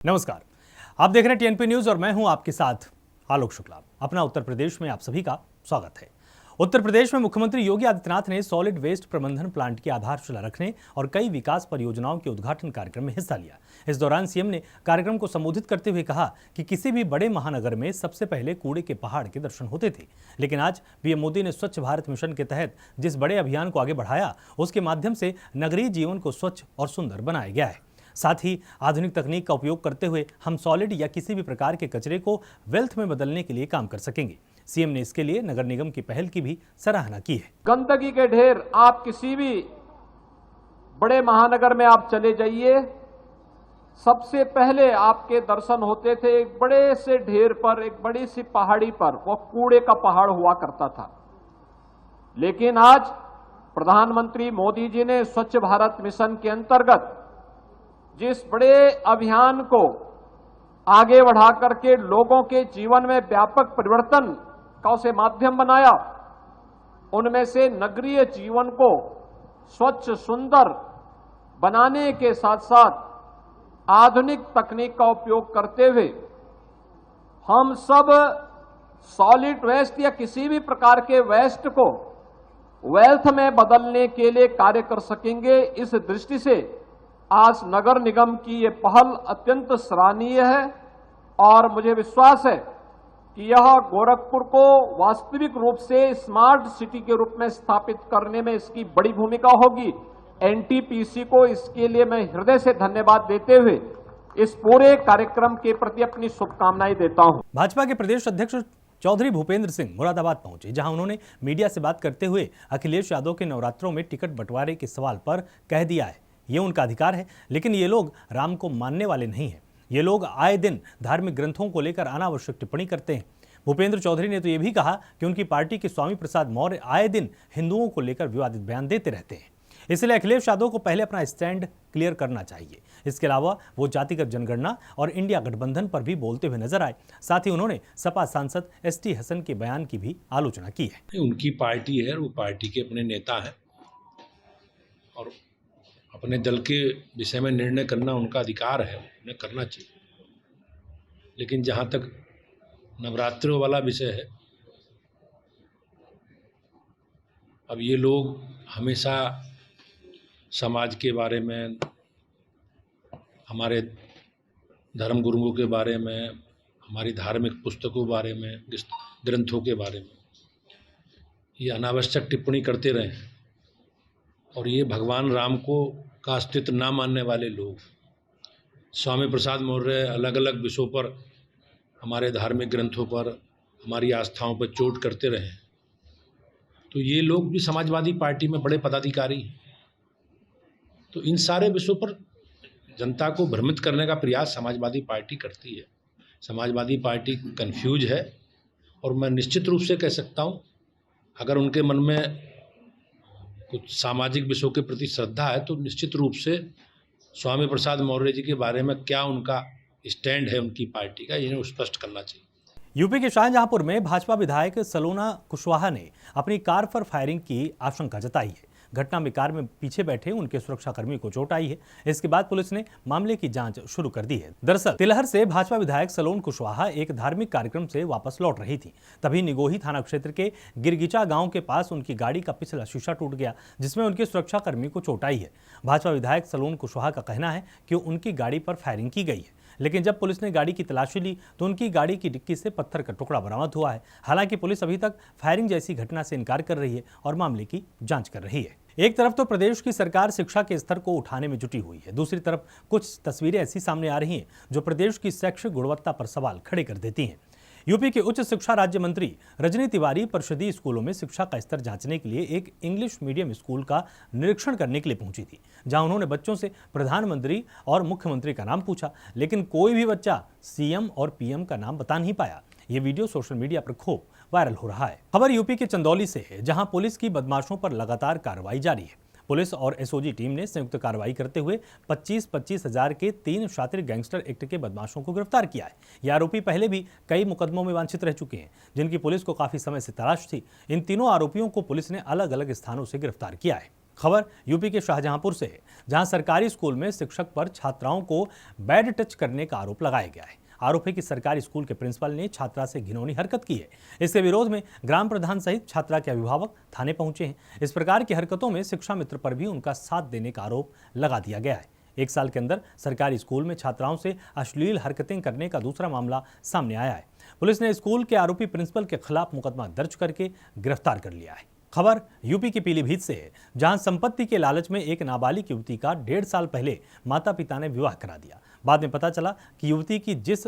नमस्कार, आप देख रहे हैं टीएनपी न्यूज और मैं हूं आपके साथ आलोक शुक्ला। अपना उत्तर प्रदेश में आप सभी का स्वागत है। उत्तर प्रदेश में मुख्यमंत्री योगी आदित्यनाथ ने सॉलिड वेस्ट प्रबंधन प्लांट की आधारशिला रखने और कई विकास परियोजनाओं के उद्घाटन कार्यक्रम में हिस्सा लिया। इस दौरान सीएम ने कार्यक्रम को संबोधित करते हुए कहा कि किसी भी बड़े महानगर में सबसे पहले कूड़े के पहाड़ के दर्शन होते थे, लेकिन आज पीएम मोदी ने स्वच्छ भारत मिशन के तहत जिस बड़े अभियान को आगे बढ़ाया, उसके माध्यम से नगरीय जीवन को स्वच्छ और सुंदर बनाया गया है। साथ ही आधुनिक तकनीक का उपयोग करते हुए हम सॉलिड या किसी भी प्रकार के कचरे को वेल्थ में बदलने के लिए काम कर सकेंगे। सीएम ने इसके लिए नगर निगम की पहल की भी सराहना की है। गंदगी के ढेर आप किसी भी बड़े महानगर में आप चले जाइए, सबसे पहले आपके दर्शन होते थे एक बड़े से ढेर पर, एक बड़ी सी पहाड़ी पर, वो कूड़े का पहाड़ हुआ करता था। लेकिन आज प्रधानमंत्री मोदी जी ने स्वच्छ भारत मिशन के अंतर्गत जिस बड़े अभियान को आगे बढ़ा करके लोगों के जीवन में व्यापक परिवर्तन का उसे माध्यम बनाया, उनमें से नगरीय जीवन को स्वच्छ सुंदर बनाने के साथ साथ आधुनिक तकनीक का उपयोग करते हुए हम सब सॉलिड वेस्ट या किसी भी प्रकार के वेस्ट को वेल्थ में बदलने के लिए कार्य कर सकेंगे। इस दृष्टि से आज नगर निगम की ये पहल अत्यंत सराहनीय है और मुझे विश्वास है कि यह गोरखपुर को वास्तविक रूप से स्मार्ट सिटी के रूप में स्थापित करने में इसकी बड़ी भूमिका होगी। एनटीपीसी को इसके लिए मैं हृदय से धन्यवाद देते हुए इस पूरे कार्यक्रम के प्रति अपनी शुभकामनाएं देता हूं। भाजपा के प्रदेश अध्यक्ष चौधरी भूपेंद्र सिंह मुरादाबाद पहुंचे, जहां उन्होंने मीडिया से बात करते हुए अखिलेश यादव के नवरात्रों में टिकट बंटवारे के सवाल पर कह दिया है, ये उनका अधिकार है, लेकिन ये लोग राम को मानने वाले नहीं हैं। ये लोग आए दिन धार्मिक ग्रंथों को लेकर अनावश्यक टिप्पणी करते हैं। भूपेंद्र चौधरी ने तो ये भी कहा कि उनकी पार्टी के स्वामी प्रसाद मौर्य आए दिन हिंदुओं को लेकर विवादित बयान देते रहते हैं, इसलिए अखिलेश यादव को पहले अपना स्टैंड क्लियर करना चाहिए। इसके अलावा वो जातिगत जनगणना और इंडिया गठबंधन पर भी बोलते हुए नजर आए। साथ ही उन्होंने सपा सांसद एसटी हसन के बयान की भी आलोचना की है। उनकी पार्टी है, वो पार्टी के अपने नेता हैं और अपने दल के विषय में निर्णय करना उनका अधिकार है, उन्हें करना चाहिए। लेकिन जहाँ तक नवरात्रों वाला विषय है, अब ये लोग हमेशा समाज के बारे में, हमारे धर्म गुरुओं के बारे में, हमारी धार्मिक पुस्तकों के बारे में, ग्रंथों के बारे में ये अनावश्यक टिप्पणी करते रहे हैं। और ये भगवान राम का अस्तित्व ना मानने वाले लोग, स्वामी प्रसाद मौर्य अलग अलग विषयों पर, हमारे धार्मिक ग्रंथों पर, हमारी आस्थाओं पर चोट करते रहे। तो ये लोग भी समाजवादी पार्टी में बड़े पदाधिकारी हैं। तो इन सारे विषयों पर जनता को भ्रमित करने का प्रयास समाजवादी पार्टी करती है। समाजवादी पार्टी कंफ्यूज है और मैं निश्चित रूप से कह सकता हूँ, अगर उनके मन में कुछ सामाजिक विषयों के प्रति श्रद्धा है तो निश्चित रूप से स्वामी प्रसाद मौर्य जी के बारे में क्या उनका स्टैंड है उनकी पार्टी का, इन्हें स्पष्ट करना चाहिए। यूपी के शाहजहांपुर में भाजपा विधायक सलोना कुशवाहा ने अपनी कार पर फायरिंग की आशंका जताई है। घटना में कार में पीछे बैठे उनके सुरक्षाकर्मी को चोट आई है। इसके बाद पुलिस ने मामले की जांच शुरू कर दी है। दरअसल तिलहर से भाजपा विधायक सलोन कुशवाहा एक धार्मिक कार्यक्रम से वापस लौट रही थी, तभी निगोही थाना क्षेत्र के गिरगिचा गांव के पास उनकी गाड़ी का पिछला शीशा टूट गया, जिसमें उनके सुरक्षाकर्मी को चोट आई है। भाजपा विधायक सलोन कुशवाहा का कहना है कि उनकी गाड़ी पर फायरिंग की गई है, लेकिन जब पुलिस ने गाड़ी की तलाशी ली तो उनकी गाड़ी की डिक्की से पत्थर का टुकड़ा बरामद हुआ है। हालांकि पुलिस अभी तक फायरिंग जैसी घटना से इनकार कर रही है और मामले की जांच कर रही है। एक तरफ तो प्रदेश की सरकार शिक्षा के स्तर को उठाने में जुटी हुई है, दूसरी तरफ कुछ तस्वीरें ऐसी सामने आ रही हैं जो प्रदेश की शैक्षिक गुणवत्ता पर सवाल खड़े कर देती हैं। यूपी के उच्च शिक्षा राज्य मंत्री रजनी तिवारी परिषदीय स्कूलों में शिक्षा का स्तर जांचने के लिए एक इंग्लिश मीडियम स्कूल का निरीक्षण करने के लिए पहुंची थी, जहां उन्होंने बच्चों से प्रधानमंत्री और मुख्यमंत्री का नाम पूछा, लेकिन कोई भी बच्चा सीएम और पीएम का नाम बता नहीं पाया। ये वीडियो सोशल मीडिया पर खूब वायरल हो रहा है। खबर यूपी के चंदौली से है, जहां पुलिस की बदमाशों पर लगातार कार्रवाई जारी है। पुलिस और एसओजी टीम ने संयुक्त कार्रवाई करते हुए 25-25 हजार के 3 शातिर गैंगस्टर एक्ट के बदमाशों को गिरफ्तार किया है। ये आरोपी पहले भी कई मुकदमों में वांछित रह चुके हैं, जिनकी पुलिस को काफी समय से तलाश थी। इन तीनों आरोपियों को पुलिस ने अलग अलग स्थानों से गिरफ्तार किया है। खबर यूपी के शाहजहांपुर से है, जहां सरकारी स्कूल में शिक्षक पर छात्राओं को बैड टच करने का आरोप लगाया गया है। आरोप है कि सरकारी स्कूल के प्रिंसिपल ने छात्रा से घिनौनी हरकत की है। इसके विरोध में ग्राम प्रधान सहित छात्रा के अभिभावक थाने पहुंचे हैं। इस प्रकार की हरकतों में शिक्षा मित्र पर भी उनका साथ देने का आरोप लगा दिया गया है। 1 साल के अंदर सरकारी स्कूल में छात्राओं से अश्लील हरकतें करने का दूसरा मामला सामने आया है। पुलिस ने स्कूल के आरोपी प्रिंसिपल के खिलाफ मुकदमा दर्ज करके गिरफ्तार कर लिया है। खबर यूपी के पीलीभीत से है, जहां संपत्ति के लालच में एक नाबालिग युवती का 1.5 साल पहले माता पिता ने विवाह करा दिया। बाद में पता चला कि युवती की जिस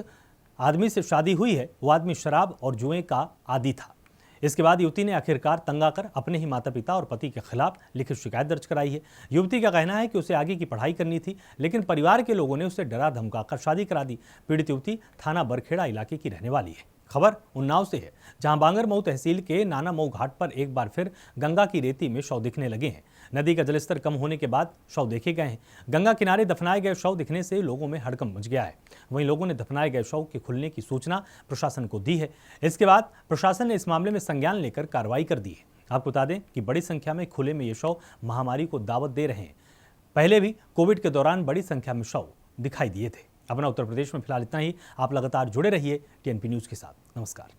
आदमी से शादी हुई है वो आदमी शराब और जुए का आदी था। इसके बाद युवती ने आखिरकार तंग आकर अपने ही माता पिता और पति के खिलाफ लिखित शिकायत दर्ज कराई है। युवती का कहना है कि उसे आगे की पढ़ाई करनी थी, लेकिन परिवार के लोगों ने उसे डरा धमकाकर शादी करा दी। पीड़ित युवती थाना बरखेड़ा इलाके की रहने वाली है। खबर उन्नाव से है, जहां बांगरमऊ तहसील के नानामऊ घाट पर एक बार फिर गंगा की रेती में शव दिखने लगे हैं। नदी का जलस्तर कम होने के बाद शव देखे गए हैं। गंगा किनारे दफनाए गए शव दिखने से लोगों में हड़कंप मच गया है। वहीं लोगों ने दफनाए गए शव के खुलने की सूचना प्रशासन को दी है। इसके बाद प्रशासन ने इस मामले में संज्ञान लेकर कार्रवाई कर दी है। आपको बता दें कि बड़ी संख्या में खुले में ये शव महामारी को दावत दे रहे हैं। पहले भी कोविड के दौरान बड़ी संख्या में शव दिखाई दिए थे। अपना उत्तर प्रदेश में फिलहाल इतना ही। आप लगातार जुड़े रहिए TNP न्यूज़ के साथ। नमस्कार।